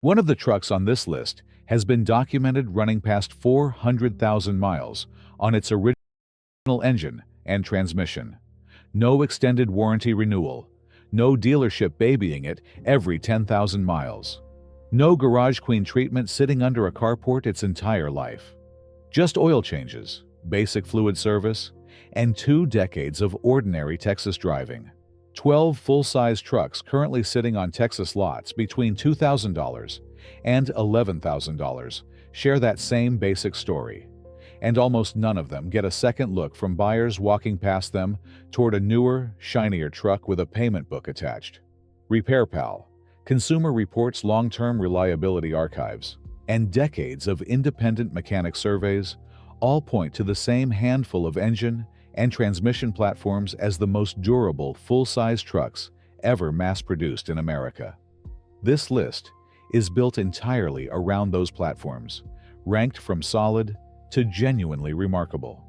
One of the trucks on this list has been documented running past 400,000 miles on its original engine and transmission. No extended warranty renewal. No dealership babying it every 10,000 miles. No garage queen treatment sitting under a carport its entire life. Just oil changes, basic fluid service, and 2 decades of ordinary Texas driving. 12 full-size trucks currently sitting on Texas lots between $2,000 and $11,000 share that same basic story, and almost none of them get a second look from buyers walking past them toward a newer, shinier truck with a payment book attached. RepairPal, Consumer Reports long-term reliability archives, and decades of independent mechanic surveys all point to the same handful of engine and transmission platforms as the most durable full-size trucks ever mass-produced in America. This list is built entirely around those platforms, ranked from solid to genuinely remarkable.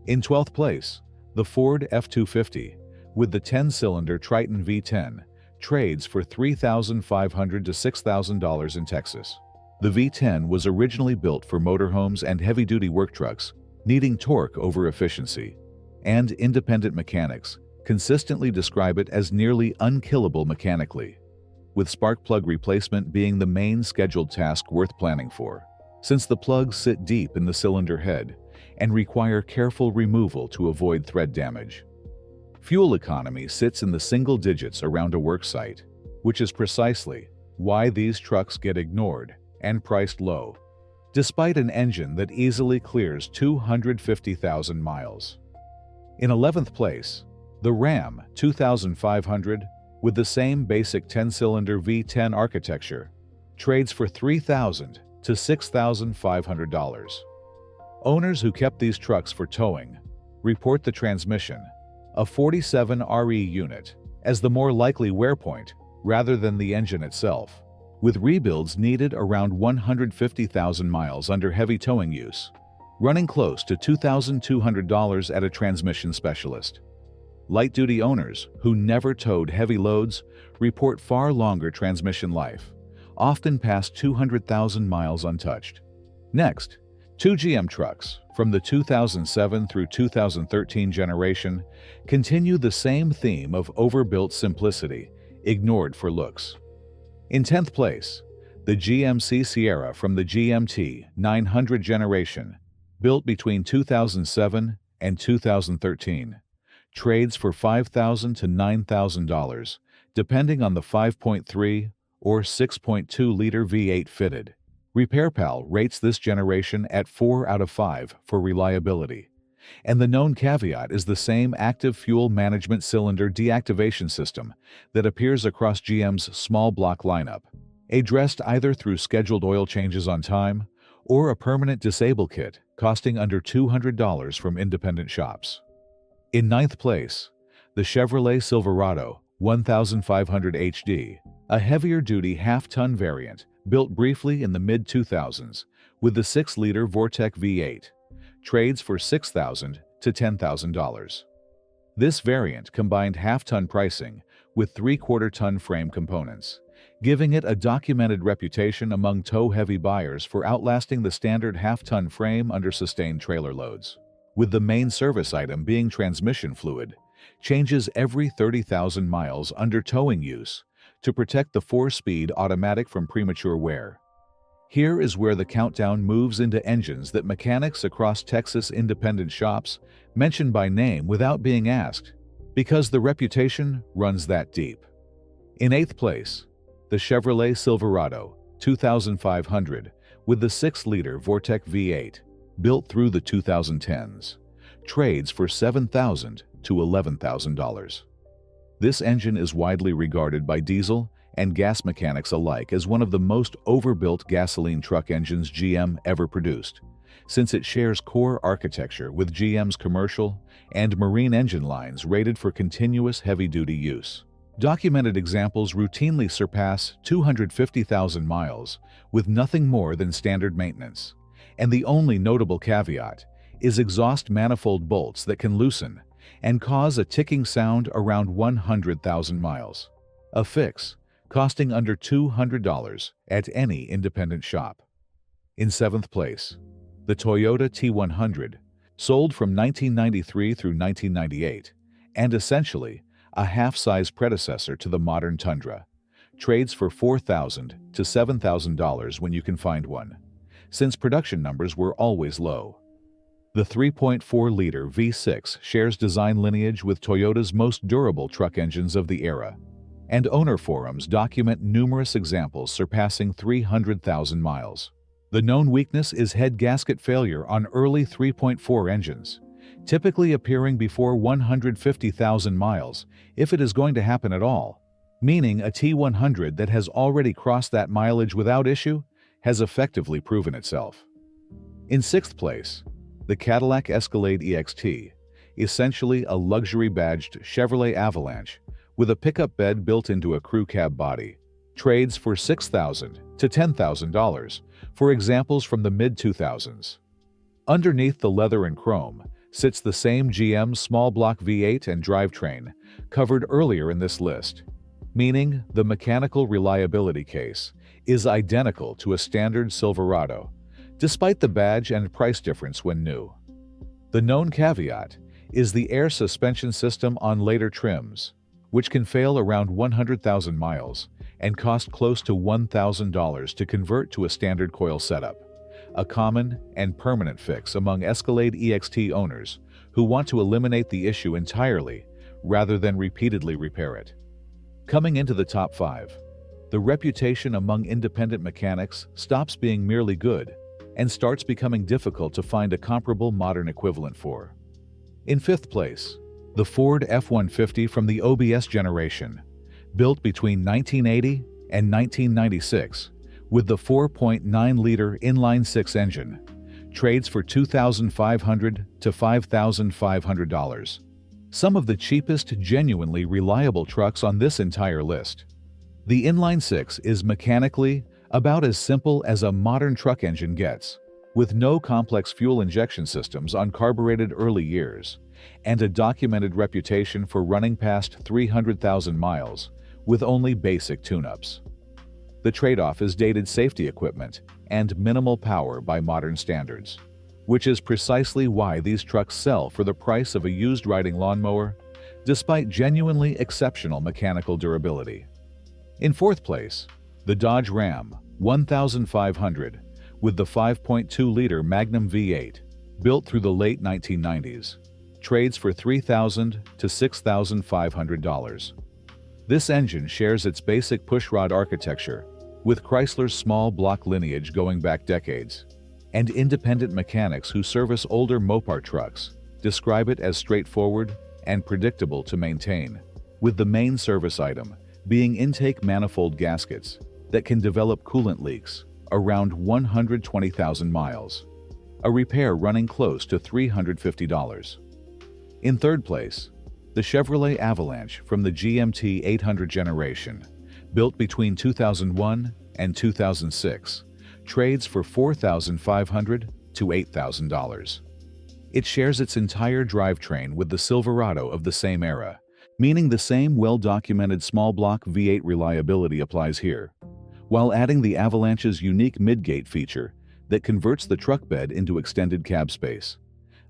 In 12th place, the Ford F-250 with the 10-cylinder Triton V10 trades for $3,500 to $6,000 in Texas. The V10 was originally built for motorhomes and heavy-duty work trucks, needing torque over efficiency, and independent mechanics consistently describe it as nearly unkillable mechanically, with spark plug replacement being the main scheduled task worth planning for, since the plugs sit deep in the cylinder head and require careful removal to avoid thread damage. Fuel economy sits in the single digits around a work site, which is precisely why these trucks get ignored and priced low, despite an engine that easily clears 250,000 miles. In 11th place, the Ram 2500 with the same basic 10-cylinder V10 architecture trades for $3,000 to $6,500. Owners who kept these trucks for towing report the transmission, a 47 RE unit, as the more likely wear point rather than the engine itself, with rebuilds needed around 150,000 miles under heavy towing use, running close to $2,200 at a transmission specialist. Light-duty owners who never towed heavy loads report far longer transmission life, often past 200,000 miles untouched. Next, 2 GM trucks from the 2007 through 2013 generation continue the same theme of overbuilt simplicity, ignored for looks. In 10th place, the GMC Sierra from the GMT 900 generation, built between 2007 and 2013, trades for $5,000 to $9,000, depending on the 5.3 or 6.2-liter V8 fitted. RepairPal rates this generation at 4 out of 5 for reliability, and the known caveat is the same active fuel management cylinder deactivation system that appears across GM's small block lineup, addressed either through scheduled oil changes on time or a permanent disable kit costing under $200 from independent shops. In 9th place, the Chevrolet Silverado 1500 HD, a heavier-duty half-ton variant built briefly in the mid-2000s with the 6-liter Vortec V8, trades for $6,000 to $10,000. This variant combined half-ton pricing with 3/4-ton frame components, giving it a documented reputation among tow-heavy buyers for outlasting the standard half-ton frame under sustained trailer loads, with the main service item being transmission fluid, changes every 30,000 miles under towing use to protect the 4-speed automatic from premature wear. Here is where the countdown moves into engines that mechanics across Texas independent shops mention by name without being asked, because the reputation runs that deep. In 8th place, the Chevrolet Silverado 2500 with the 6-liter Vortec V8, built through the 2010s, trades for $7,000 to $11,000. This engine is widely regarded by diesel and gas mechanics alike as one of the most overbuilt gasoline truck engines GM ever produced, since it shares core architecture with GM's commercial and marine engine lines rated for continuous heavy-duty use. Documented examples routinely surpass 250,000 miles with nothing more than standard maintenance, and the only notable caveat is exhaust manifold bolts that can loosen and cause a ticking sound around 100,000 miles. A fix costing under $200 at any independent shop. In seventh place, the Toyota T100, sold from 1993 through 1998, and essentially a half-size predecessor to the modern Tundra, trades for $4,000 to $7,000 when you can find one, since production numbers were always low. The 3.4-liter V6 shares design lineage with Toyota's most durable truck engines of the era, and owner forums document numerous examples surpassing 300,000 miles. The known weakness is head gasket failure on early 3.4 engines, typically appearing before 150,000 miles if it is going to happen at all, meaning a T100 that has already crossed that mileage without issue has effectively proven itself. In sixth place, the Cadillac Escalade EXT, essentially a luxury-badged Chevrolet Avalanche with a pickup bed built into a crew cab body, trades for $6,000 to $10,000 for examples from the mid-2000s. Underneath the leather and chrome sits the same GM small block V8 and drivetrain covered earlier in this list, meaning the mechanical reliability case is identical to a standard Silverado, despite the badge and price difference when new. The known caveat is the air suspension system on later trims, which can fail around 100,000 miles and cost close to $1,000 to convert to a standard coil setup, a common and permanent fix among Escalade EXT owners who want to eliminate the issue entirely rather than repeatedly repair it. Coming into the top 5, the reputation among independent mechanics stops being merely good and starts becoming difficult to find a comparable modern equivalent for. In fifth place, the Ford F-150 from the OBS generation, built between 1980 and 1996, with the 4.9-liter inline-six engine, trades for $2,500 to $5,500. Some of the cheapest, genuinely reliable trucks on this entire list. The inline-six is mechanically about as simple as a modern truck engine gets, with no complex fuel injection systems on carbureted early years, and a documented reputation for running past 300,000 miles with only basic tune-ups. The trade-off is dated safety equipment and minimal power by modern standards, which is precisely why these trucks sell for the price of a used riding lawnmower, despite genuinely exceptional mechanical durability. In fourth place, the Dodge Ram 1500 with the 5.2-liter Magnum V8, built through the late 1990s, trades for $3,000 to $6,500. This engine shares its basic pushrod architecture with Chrysler's small block lineage going back decades, and independent mechanics who service older Mopar trucks describe it as straightforward and predictable to maintain, with the main service item being intake manifold gaskets that can develop coolant leaks around 120,000 miles, a repair running close to $350. In third place, the Chevrolet Avalanche from the GMT 800 generation, built between 2001 and 2006, trades for $4,500 to $8,000. It shares its entire drivetrain with the Silverado of the same era, meaning the same well-documented small block V8 reliability applies here, while adding the Avalanche's unique midgate feature that converts the truck bed into extended cab space,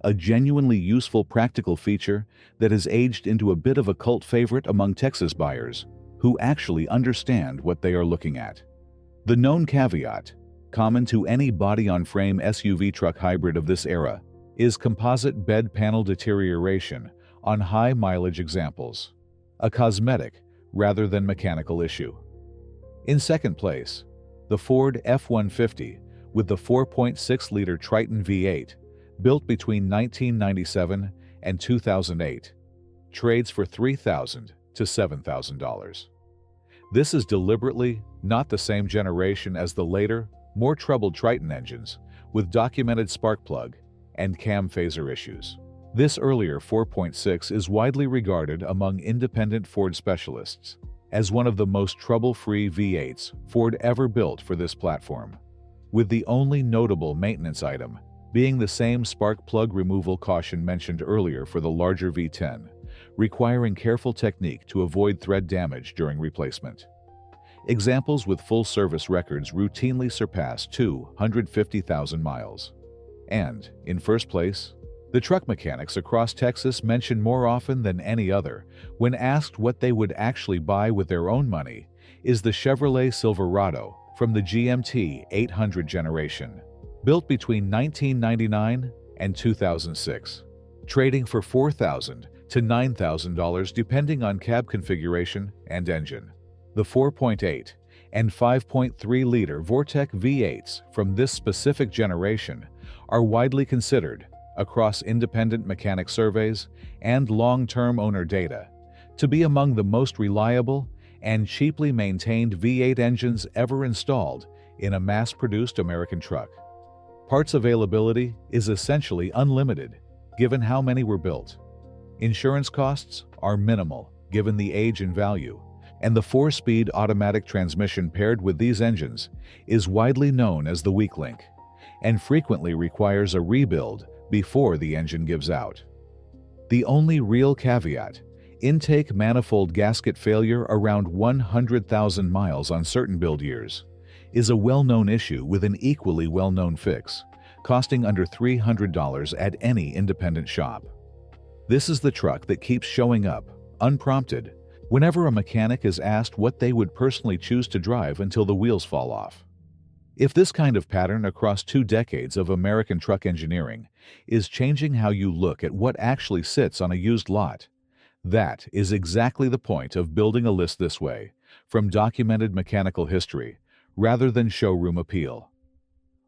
a genuinely useful practical feature that has aged into a bit of a cult favorite among Texas buyers who actually understand what they are looking at. The known caveat, common to any body-on-frame SUV truck hybrid of this era, is composite bed panel deterioration on high-mileage examples, a cosmetic rather than mechanical issue. In second place, the Ford F-150 with the 4.6-liter Triton V8, built between 1997 and 2008, trades for $3,000 to $7,000. This is deliberately not the same generation as the later, more troubled Triton engines, with documented spark plug and cam phaser issues. This earlier 4.6 is widely regarded among independent Ford specialists as one of the most trouble-free V8s Ford ever built for this platform, with the only notable maintenance item being the same spark plug removal caution mentioned earlier for the larger V10, requiring careful technique to avoid thread damage during replacement. Examples with full service records routinely surpass 250,000 miles. And, in first place, the truck mechanics across Texas mention more often than any other, when asked what they would actually buy with their own money, is the Chevrolet Silverado from the GMT 800 generation, built between 1999 and 2006, trading for $4,000 to $9,000 depending on cab configuration and engine. The 4.8 and 5.3-liter Vortec V8s from this specific generation are widely considered, across independent mechanic surveys and long-term owner data, to be among the most reliable and cheaply maintained V8 engines ever installed in a mass-produced American truck. Parts availability is essentially unlimited, given how many were built. Insurance costs are minimal, given the age and value, and the 4-speed automatic transmission paired with these engines is widely known as the weak link, and frequently requires a rebuild before the engine gives out. The only real caveat, intake manifold gasket failure around 100,000 miles on certain build years, is a well-known issue with an equally well-known fix, costing under $300 at any independent shop. This is the truck that keeps showing up, unprompted, whenever a mechanic is asked what they would personally choose to drive until the wheels fall off. If this kind of pattern across 2 decades of American truck engineering is changing how you look at what actually sits on a used lot, that is exactly the point of building a list this way, from documented mechanical history, rather than showroom appeal.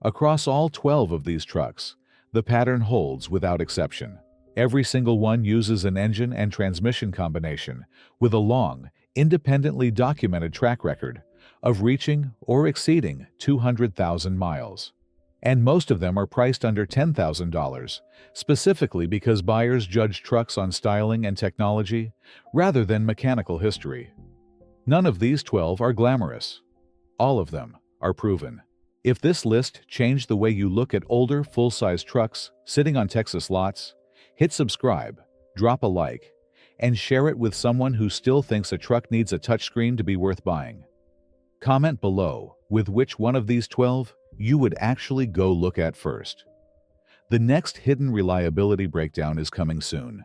Across all 12 of these trucks, the pattern holds without exception. Every single one uses an engine and transmission combination with a long, independently documented track record of reaching or exceeding 200,000 miles. And most of them are priced under $10,000, specifically because buyers judge trucks on styling and technology rather than mechanical history. None of these 12 are glamorous. All of them are proven. If this list changed the way you look at older, full-size trucks sitting on Texas lots, hit subscribe, drop a like, and share it with someone who still thinks a truck needs a touchscreen to be worth buying. Comment below with which one of these 12 you would actually go look at first. The next hidden reliability breakdown is coming soon.